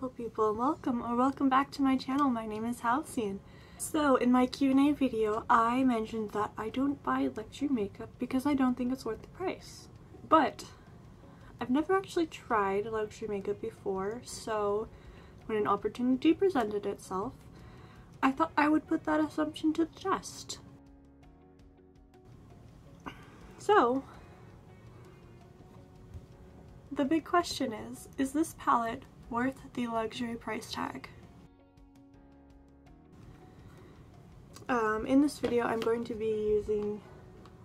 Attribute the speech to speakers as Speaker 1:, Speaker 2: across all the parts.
Speaker 1: beautiful people, and welcome back to my channel. My name is Halcyon. So in my Q&A video I mentioned that I don't buy luxury makeup because I don't think it's worth the price. But I've never actually tried luxury makeup before, so when an opportunity presented itself, I thought I would put that assumption to the test. So the big question is this palette worth the luxury price tag? In this video I'm going to be using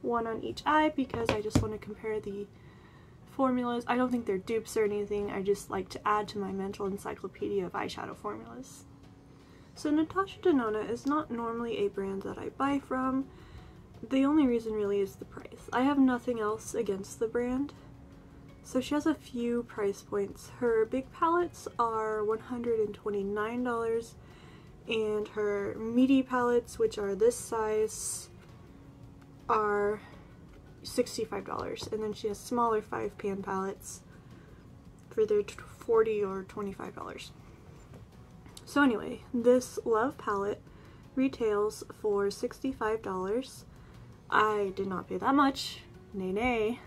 Speaker 1: one on each eye because I just want to compare the formulas. I don't think they're dupes or anything, I just like to add to my mental encyclopedia of eyeshadow formulas. So Natasha Denona is not normally a brand that I buy from. The only reason really is the price. I have nothing else against the brand. So she has a few price points. Her big palettes are $129 and her meaty palettes, which are this size, are $65, and then she has smaller 5-pan palettes for their $40 or $25. So anyway, this Love palette retails for $65. I did not pay that much, nay.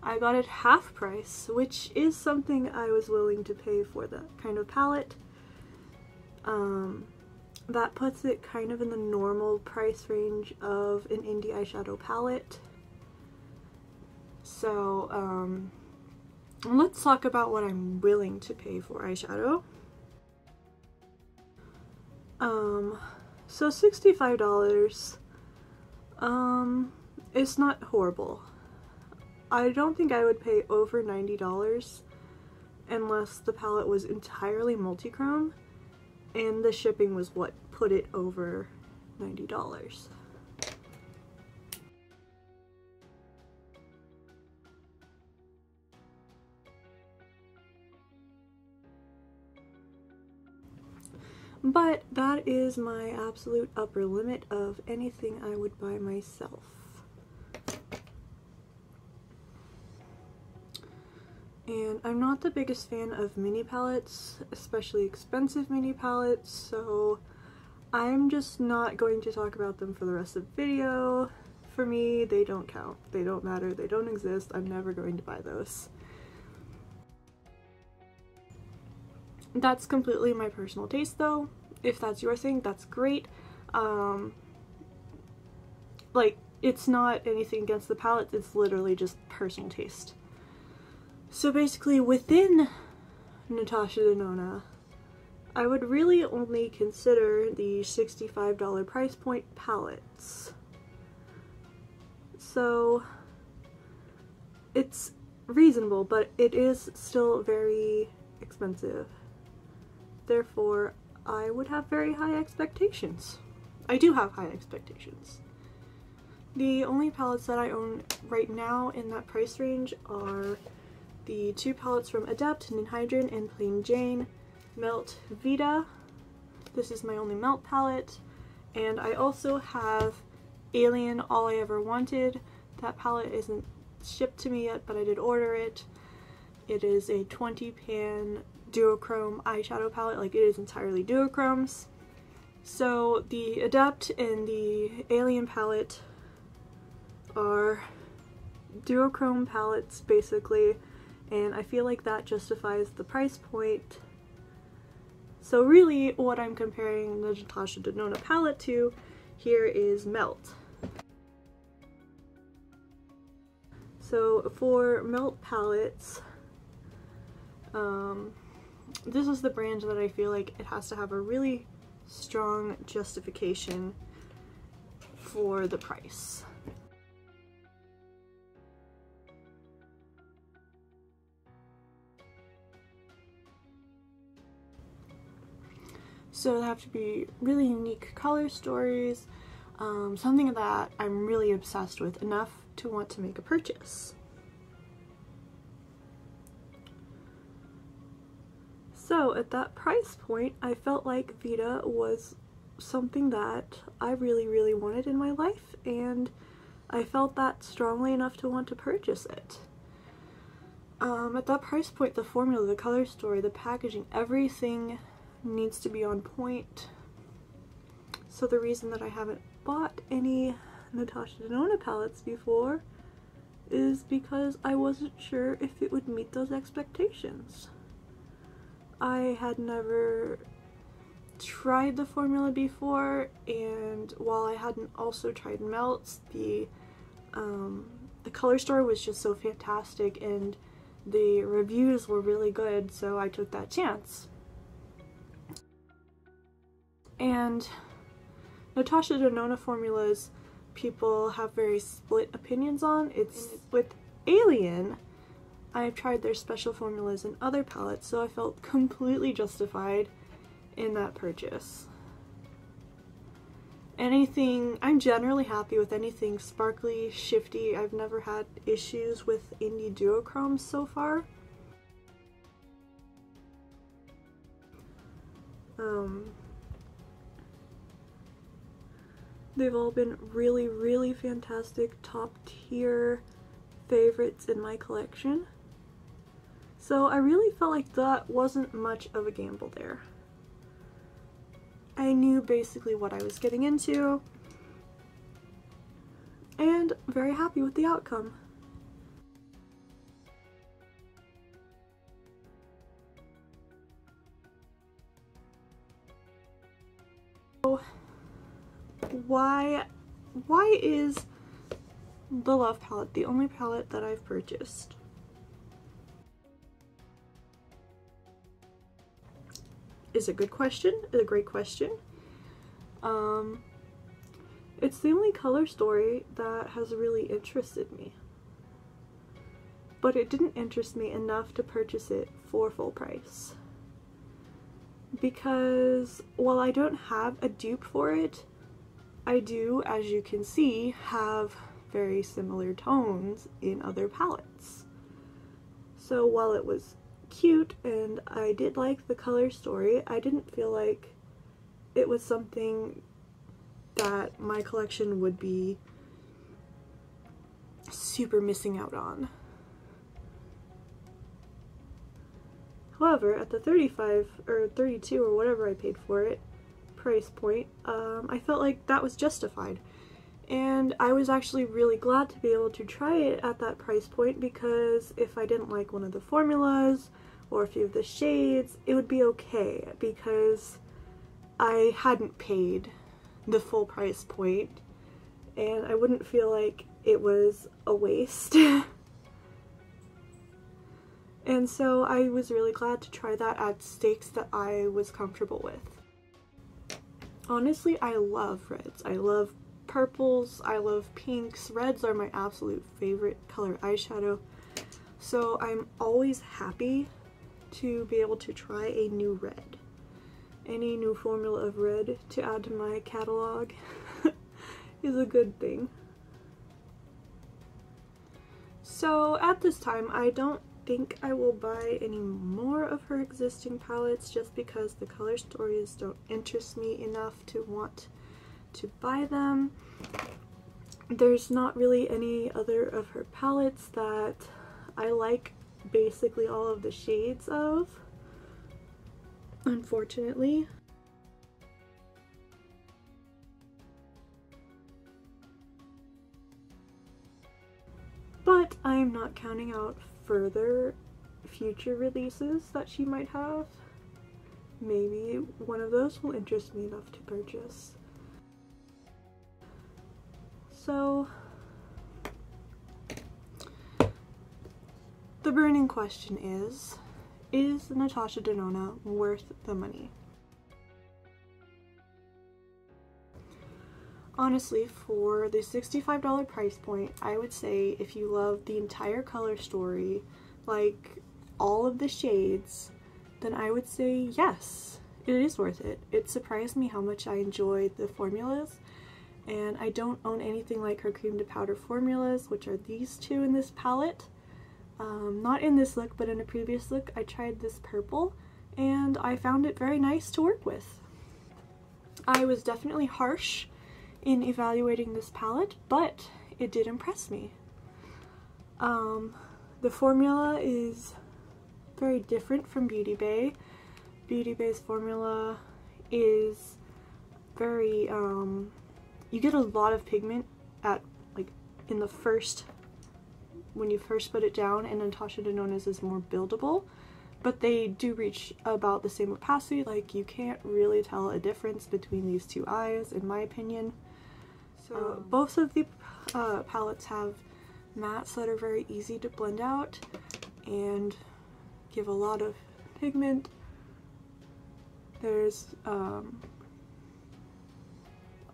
Speaker 1: I got it half price, which is something I was willing to pay for that kind of palette. That puts it kind of in the normal price range of an indie eyeshadow palette. So let's talk about what I'm willing to pay for eyeshadow. So $65, it's not horrible. I don't think I would pay over $90 unless the palette was entirely multi-chrome, and the shipping was what put it over $90. But that is my absolute upper limit of anything I would buy myself. And I'm not the biggest fan of mini palettes, especially expensive mini palettes, so I'm just not going to talk about them for the rest of the video. For me, they don't count. They don't matter. They don't exist. I'm never going to buy those. That's completely my personal taste though. If that's your thing, that's great. Like, it's not anything against the palette, it's literally just personal taste. So basically, within Natasha Denona, I would really only consider the $65 price point palettes. So it's reasonable, but it is still very expensive. Therefore, I would have very high expectations. I do have high expectations. The only palettes that I own right now in that price range are the two palettes from Adept, Ninhydrin and Plain Jane, Melt Vita. This is my only Melt palette. And I also have Alien All I Ever Wanted. That palette isn't shipped to me yet, but I did order it. It is a 20-pan duochrome eyeshadow palette, like it is entirely duochromes. So the Adept and the Alien palette are duochrome palettes basically, and I feel like that justifies the price point. So really what I'm comparing the Natasha Denona palette to here is Melt. So for Melt palettes, this is the brand that I feel like it has to have a really strong justification for the price. So they have to be really unique color stories, something that I'm really obsessed with enough to want to make a purchase. So at that price point, I felt like Vita was something that I really wanted in my life, and I felt that strongly enough to want to purchase it. At that price point, the formula, the color story, the packaging, everything needs to be on point. So the reason that I haven't bought any Natasha Denona palettes before is because I wasn't sure if it would meet those expectations. I had never tried the formula before, and while I hadn't also tried melts, the color story was just so fantastic and the reviews were really good, so I took that chance. And Natasha Denona formulas people have very split opinions on. It's with Alien, I've tried their special formulas in other palettes, so I felt completely justified in that purchase. I'm generally happy with anything sparkly, shifty. I've never had issues with indie duochromes so far. They've all been really, really fantastic, top tier favorites in my collection. So I really felt like that wasn't much of a gamble there. I knew basically what I was getting into, and very happy with the outcome. So why is the Love palette the only palette that I've purchased? Is a good question, is a great question. It's the only color story that has really interested me. But it didn't interest me enough to purchase it for full price. Because while I don't have a dupe for it, I do, as you can see, have very similar tones in other palettes. So while it was cute and I did like the color story, I didn't feel like it was something that my collection would be super missing out on. However, at the $35 or $32 or whatever I paid for it price point, I felt like that was justified. And I was actually really glad to be able to try it at that price point, because if I didn't like one of the formulas or a few of the shades, it would be okay, because I hadn't paid the full price point and I wouldn't feel like it was a waste. And so I was really glad to try that at stakes that I was comfortable with. Honestly, I love reds. I love purples, I love pinks. Reds are my absolute favorite color eyeshadow. So I'm always happy to be able to try a new red. Any new formula of red to add to my catalog is a good thing. So at this time, I don't think I will buy any more of her existing palettes, just because the color stories don't interest me enough to want to buy them. There's not really any other of her palettes that I like basically all of the shades of, unfortunately. But I'm not counting out further future releases that she might have. Maybe one of those will interest me enough to purchase. So, the burning question is Natasha Denona worth the money? Honestly, for the $65 price point, I would say if you love the entire color story, like all of the shades, then I would say yes, it is worth it. It surprised me how much I enjoyed the formulas, and I don't own anything like her cream to powder formulas, which are these two in this palette. Not in this look, but in a previous look I tried this purple, and I found it very nice to work with. I was definitely harsh in evaluating this palette, but it did impress me. The formula is very different from Beauty Bay. Beauty Bay's formula is very, you get a lot of pigment at, like, in the first, when you first put it down, and Natasha Denona's is more buildable, but they do reach about the same opacity. Like, you can't really tell a difference between these two eyes, in my opinion. So both of the palettes have mattes that are very easy to blend out and give a lot of pigment. There's, I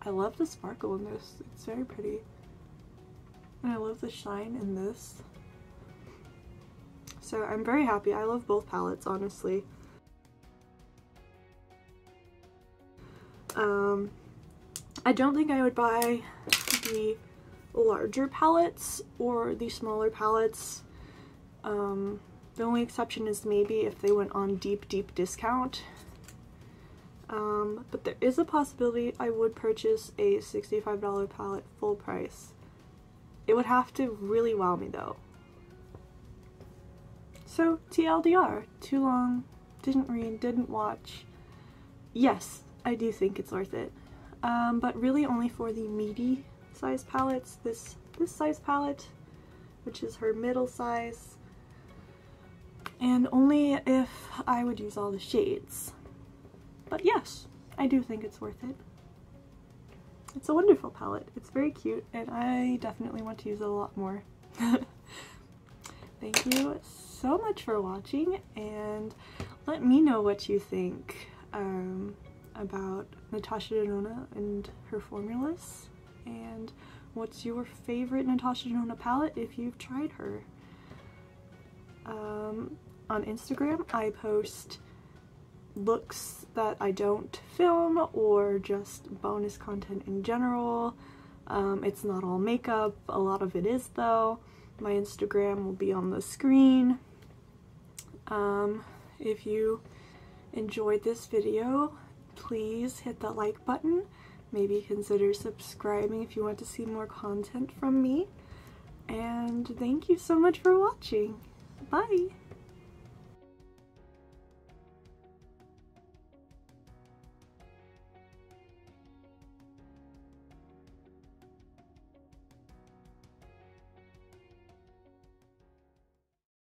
Speaker 1: love the sparkle in this. It's very pretty. And I love the shine in this. So I'm very happy. I love both palettes, honestly. I don't think I would buy the larger palettes or the smaller palettes. The only exception is maybe if they went on deep discount. But there is a possibility I would purchase a $65 palette full price. It would have to really wow me though. So TLDR, too long, didn't read, didn't watch. Yes, I do think it's worth it. But really only for the meaty size palettes. This size palette, which is her middle size, and only if I would use all the shades. But yes, I do think it's worth it. It's a wonderful palette. It's very cute, and I definitely want to use it a lot more. Thank you so much for watching, and let me know what you think about Natasha Denona and her formulas, and what's your favorite Natasha Denona palette if you've tried her. On Instagram, I post looks that I don't film or just bonus content in general. It's not all makeup, a lot of it is though. My Instagram will be on the screen. If you enjoyed this video, please hit that like button. Maybe consider subscribing if you want to see more content from me. And thank you so much for watching. Bye!